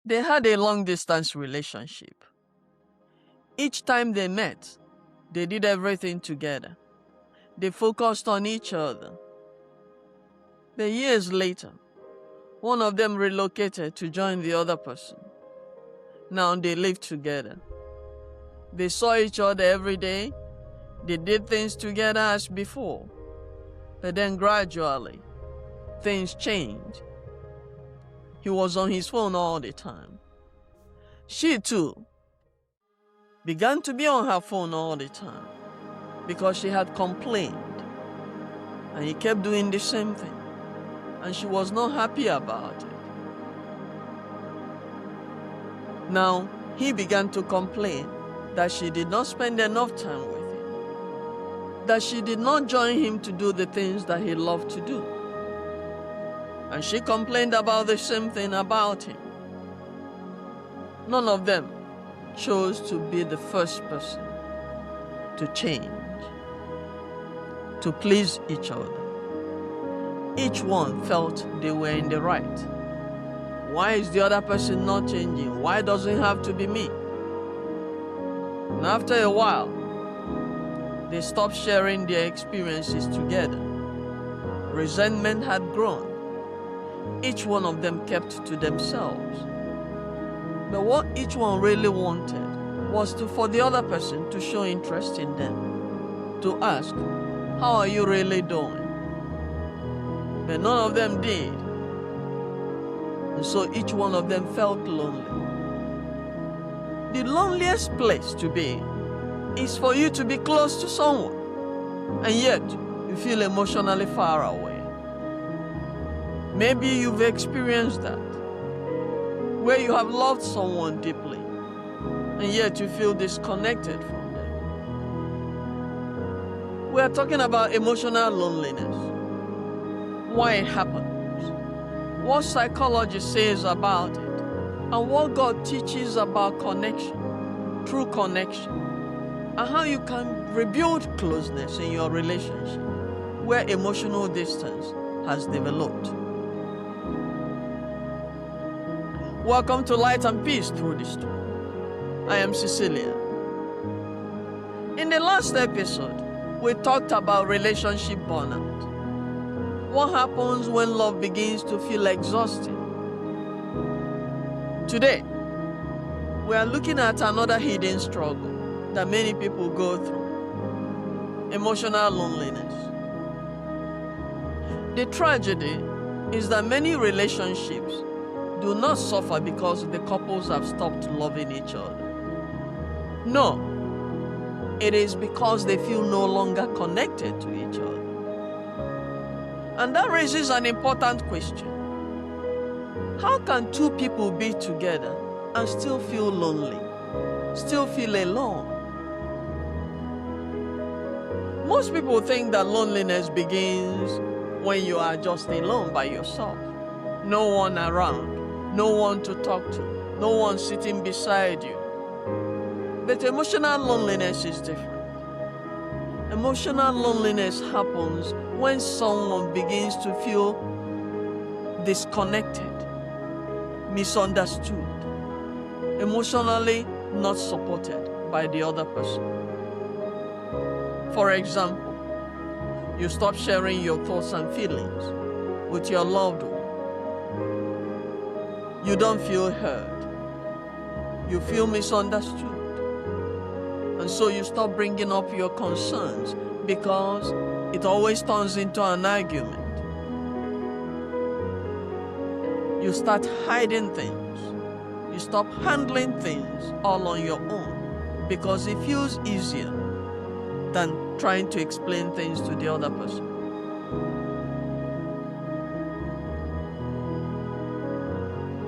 They had a long-distance relationship. Each time they met, they did everything together. They focused on each other. But years later, one of them relocated to join the other person. Now they live together. They saw each other every day. They did things together as before. But then gradually, things changed. He was on his phone all the time. She too began to be on her phone all the time because she had complained. And he kept doing the same thing. And she was not happy about it. Now, he began to complain that she did not spend enough time with him, that she did not join him to do the things that he loved to do. And she complained about the same thing about him. None of them chose to be the first person to change, to please each other. Each one felt they were in the right. Why is the other person not changing? Why does it have to be me? And after a while, they stopped sharing their experiences together. Resentment had grown. Each one of them kept to themselves. But what each one really wanted was for the other person to show interest in them, to ask, "How are you really doing?" But none of them did. And so each one of them felt lonely. The loneliest place to be is for you to be close to someone, and yet you feel emotionally far away. Maybe you've experienced that, where you have loved someone deeply, and yet you feel disconnected from them. We are talking about emotional loneliness, why it happens, what psychology says about it, and what God teaches about connection, true connection, and how you can rebuild closeness in your relationship where emotional distance has developed. Welcome to Light and Peace Through the Storm. I am Cecilia. In the last episode, we talked about relationship burnout. What happens when love begins to feel exhausting? Today, we are looking at another hidden struggle that many people go through: emotional loneliness. The tragedy is that many relationships do not suffer because the couples have stopped loving each other. No, it is because they feel no longer connected to each other. And that raises an important question. How can two people be together and still feel lonely, still feel alone? Most people think that loneliness begins when you are just alone by yourself. No one around, no one to talk to, no one sitting beside you. But emotional loneliness is different. Emotional loneliness happens when someone begins to feel disconnected, misunderstood, emotionally not supported by the other person. For example, you stop sharing your thoughts and feelings with your loved one. You don't feel heard. You feel misunderstood. And so you stop bringing up your concerns because it always turns into an argument. You start hiding things. You stop handling things all on your own because it feels easier than trying to explain things to the other person.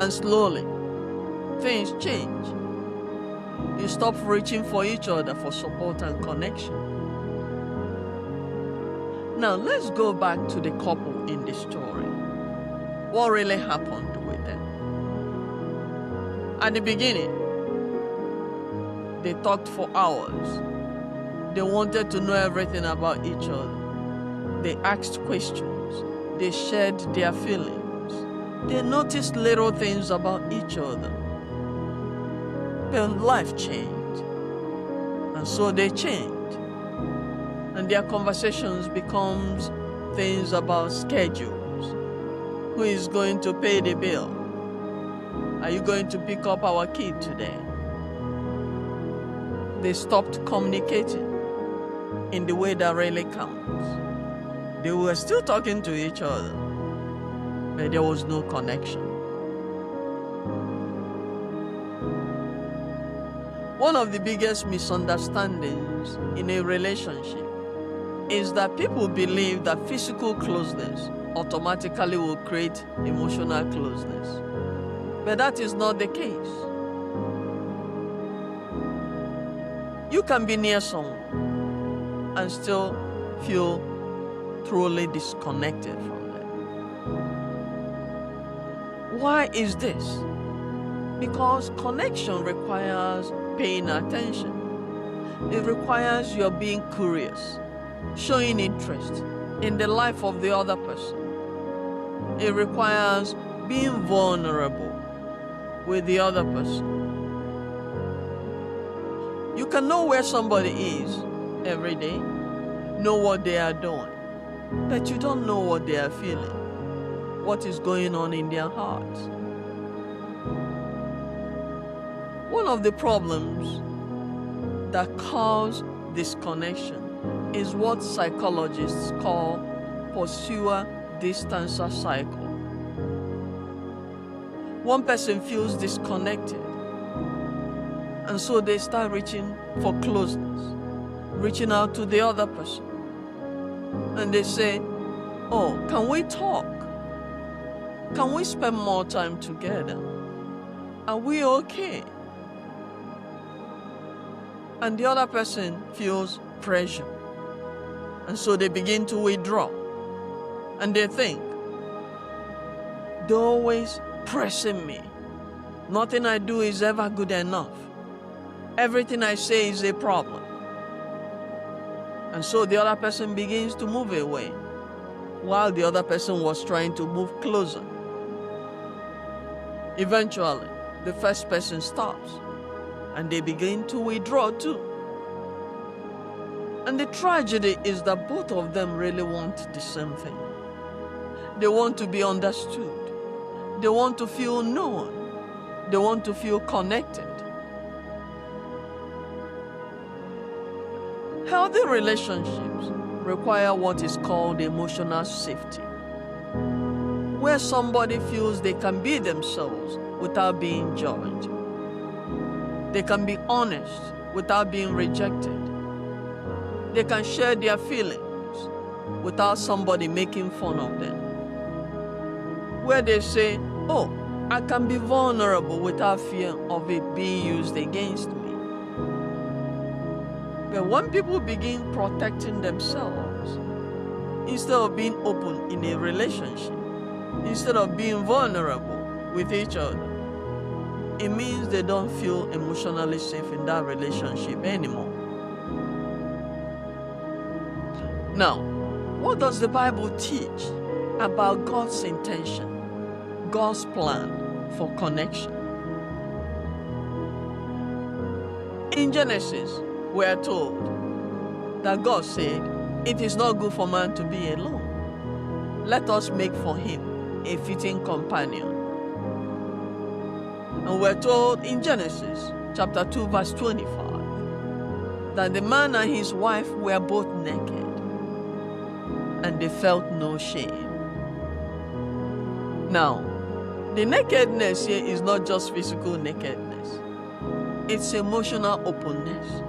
And slowly, things change. You stop reaching for each other for support and connection. Now let's go back to the couple in the story. What really happened with them? At the beginning, they talked for hours. They wanted to know everything about each other. They asked questions. They shared their feelings. They noticed little things about each other. But life changed, and so they changed. And their conversations becomes things about schedules. Who is going to pay the bill? Are you going to pick up our kid today? They stopped communicating in the way that really counts. They were still talking to each other, but there was no connection. One of the biggest misunderstandings in a relationship is that people believe that physical closeness automatically will create emotional closeness. But that is not the case. You can be near someone and still feel truly disconnected from them. Why is this? Because connection requires paying attention. It requires your being curious, showing interest in the life of the other person. It requires being vulnerable with the other person. You can know where somebody is every day, know what they are doing, but you don't know what they are feeling, what is going on in their hearts. One of the problems that cause disconnection is what psychologists call pursuer-distancer cycle. One person feels disconnected, and so they start reaching for closeness, reaching out to the other person. And they say, oh, can we talk? Can we spend more time together? Are we okay? And the other person feels pressure. And so they begin to withdraw. And they think, they're always pressing me. Nothing I do is ever good enough. Everything I say is a problem. And so the other person begins to move away, while the other person was trying to move closer. Eventually, the first person stops, and they begin to withdraw too. And the tragedy is that both of them really want the same thing. They want to be understood. They want to feel known. They want to feel connected. Healthy relationships require what is called emotional safety, where somebody feels they can be themselves without being judged. They can be honest without being rejected. They can share their feelings without somebody making fun of them. Where they say, oh, I can be vulnerable without fear of it being used against me. But when people begin protecting themselves, instead of being open in a relationship, instead of being vulnerable with each other, it means they don't feel emotionally safe in that relationship anymore. Now, what does the Bible teach about God's intention, God's plan for connection? In Genesis, we are told that God said, it is not good for man to be alone. Let us make for him a fitting companion. And we're told in Genesis chapter 2 verse 25 that the man and his wife were both naked and they felt no shame. Now, the nakedness here is not just physical nakedness. It's emotional openness,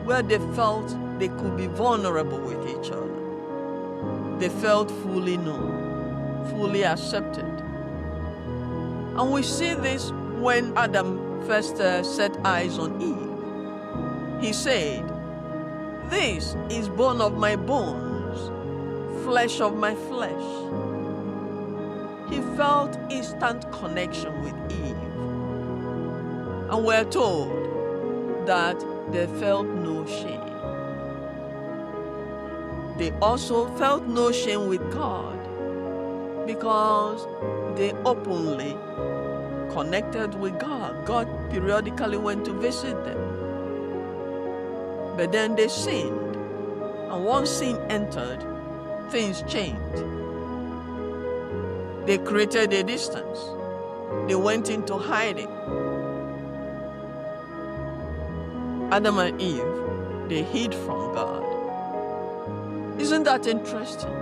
where they felt they could be vulnerable with each other. They felt fully known, fully accepted. And we see this when Adam first set eyes on Eve. He said, this is bone of my bones, flesh of my flesh. He felt instant connection with Eve. And we're told that they felt no shame. They also felt no shame with God because they openly connected with God. God periodically went to visit them. But then they sinned. And once sin entered, things changed. They created a distance. They went into hiding. Adam and Eve, they hid from God. Isn't that interesting?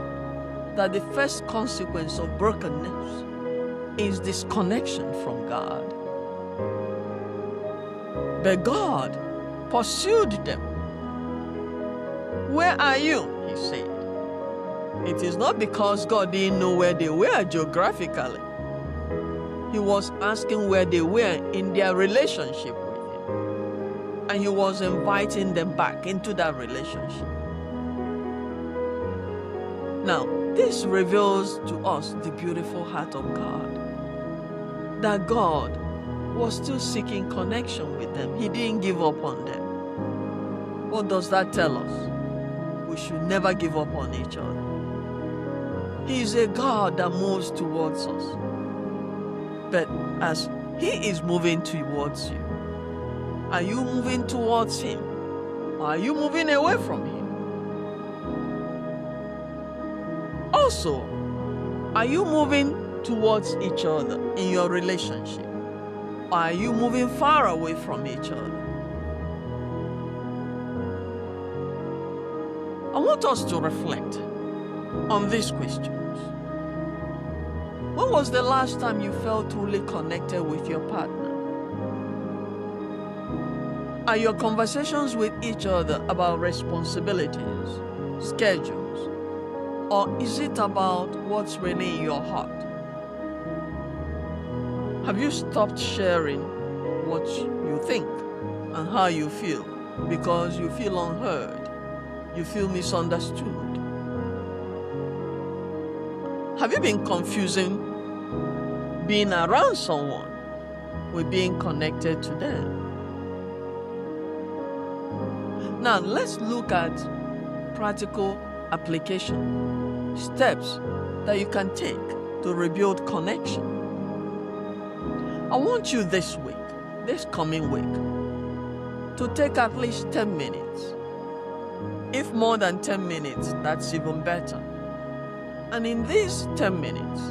That the first consequence of brokenness is disconnection from God. But God pursued them. Where are you? He said. It is not because God didn't know where they were geographically. He was asking where they were in their relationship with Him. And He was inviting them back into that relationship. Now, this reveals to us the beautiful heart of God. That God was still seeking connection with them. He didn't give up on them. What does that tell us? We should never give up on each other. He is a God that moves towards us. But as He is moving towards you, are you moving towards Him? Or are you moving away from Him? Also, are you moving towards each other in your relationship? Or are you moving far away from each other? I want us to reflect on these questions. When was the last time you felt truly connected with your partner? Are your conversations with each other about responsibilities, schedules, or is it about what's really in your heart? Have you stopped sharing what you think and how you feel because you feel unheard? You feel misunderstood? Have you been confusing being around someone with being connected to them? Now, let's look at practical application, steps that you can take to rebuild connection. I want you this week, this coming week, to take at least 10 minutes. If more than 10 minutes, that's even better. And in these 10 minutes,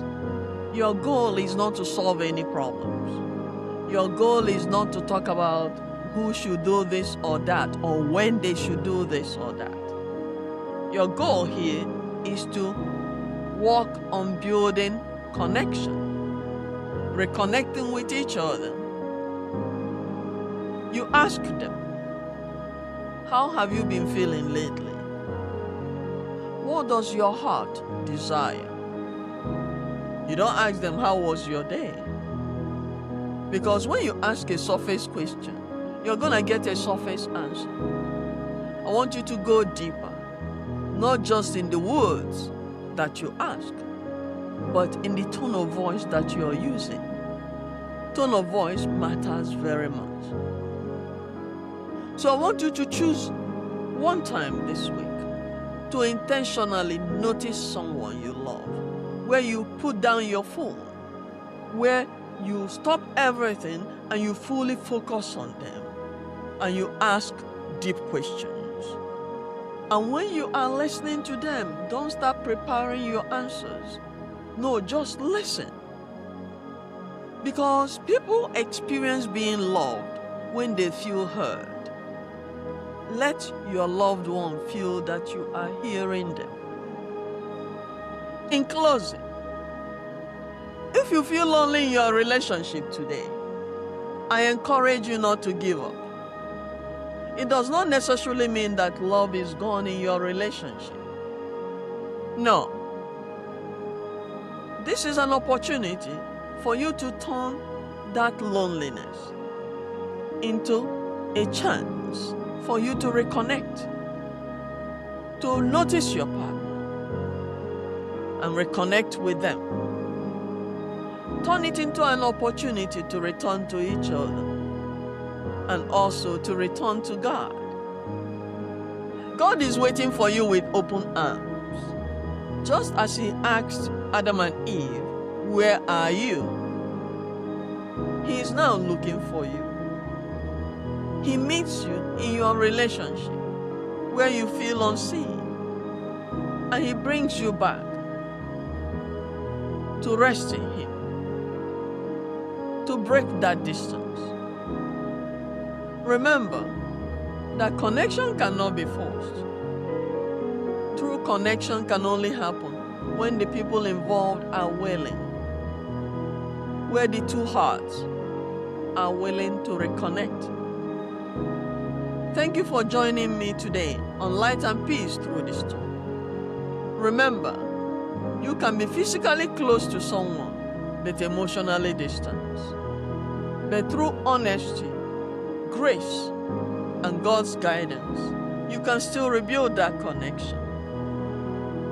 your goal is not to solve any problems. Your goal is not to talk about who should do this or that, or when they should do this or that. Your goal here is to work on building connection, reconnecting with each other. You ask them, how have you been feeling lately? What does your heart desire? You don't ask them, how was your day? Because when you ask a surface question, you're going to get a surface answer. I want you to go deeper, not just in the words that you ask, but in the tone of voice that you're using. Tone of voice matters very much. So I want you to choose one time this week to intentionally notice someone you love, where you put down your phone, where you stop everything and you fully focus on them, and you ask deep questions. And when you are listening to them, don't start preparing your answers. No, just listen. Because people experience being loved when they feel heard. Let your loved one feel that you are hearing them. In closing, if you feel lonely in your relationship today, I encourage you not to give up. It does not necessarily mean that love is gone in your relationship. No. This is an opportunity for you to turn that loneliness into a chance for you to reconnect, to notice your partner and reconnect with them. Turn it into an opportunity to return to each other and also to return to God. God is waiting for you with open arms. Just as He asked Adam and Eve, where are you? He is now looking for you. He meets you in your relationship where you feel unseen, and He brings you back to rest in Him, to break that distance. Remember that connection cannot be forced. True connection can only happen when the people involved are willing, where the two hearts are willing to reconnect. Thank you for joining me today on Light and Peace Through the Storm. Remember, you can be physically close to someone but emotionally distant. But through honesty, grace, and God's guidance, you can still rebuild that connection.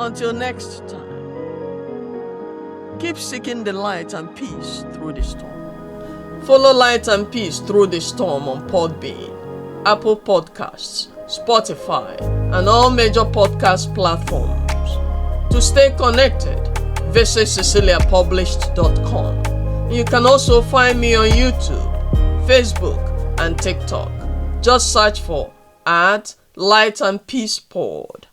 Until next time, keep seeking the light and peace through the storm. Follow Light and Peace Through the Storm on Podbean, Apple Podcasts, Spotify, and all major podcast platforms. To stay connected, visit ceciliapublished.com. You can also find me on YouTube, Facebook, and TikTok. Just search for @Light and Peace Pod.